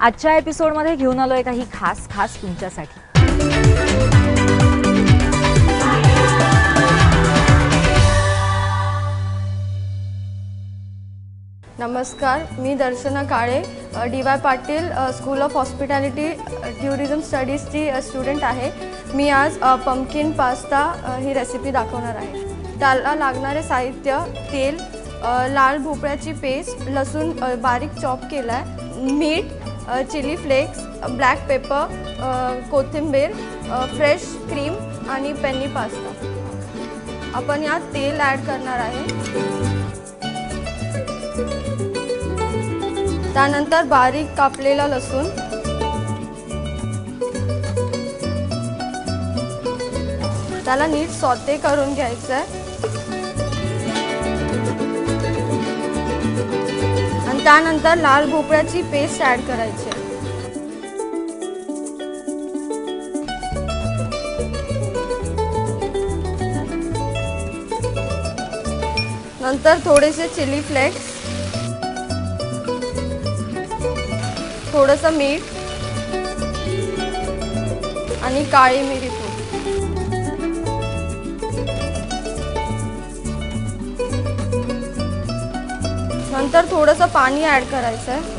आजच्या एपिसोडमध्ये घेऊन आलोय काही खास खास तुमच्यासाठी। नमस्कार, मी Darshana Kale, D Y. Patil school of hospitality tourism स्टडीजची स्टुडंट आहे। मी आज पंपकिन पास्ता ही रेसिपी दाखवणार आहे। त्याला लागणारे साहित्य तेल, लाल भोपळ्याची पेस्ट, लसूण बारीक चॉप केला आहे, मीठ, चिली फ्लेक्स, ब्लॅक पेपर, कोथिंबीर, फ्रेश क्रीम आणि पेनी पास्ता। आपण यात तेल ॲड करणार आहे। त्यानंतर बारीक कापलेला लसूण, त्याला नीट सॉटे करून घ्यायचं आहे आणि त्यानंतर लाल भोपळ्याची पेस्ट ॲड करायची आहे। नंतर थोडेसे चिली फ्लेक्स, थोडंसं मीठ आणि काळी मिरी पूड। नंतर थोडंसं पाणी ॲड करायचं आहे।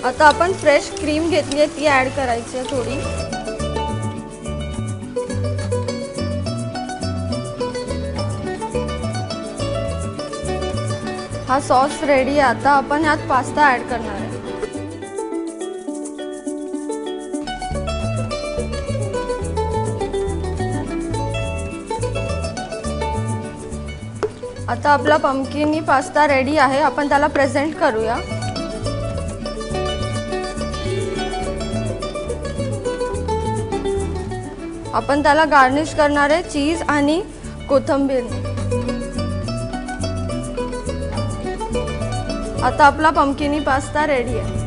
आता आपण फ्रेश क्रीम घेतली आहे, ती ॲड करायची आहे थोडी। हा सॉस रेडी आहे। आता आपण यात पास्ता ॲड करणार आहे। आता आपला पंपकिनी पास्ता रेडी आहे। आपण त्याला प्रेझेंट करूया। आपण त्याला गार्निश करणार आहे चीज आणि कोथिंबीर। आता आपला पंपकिनी पास्ता रेडी आहे।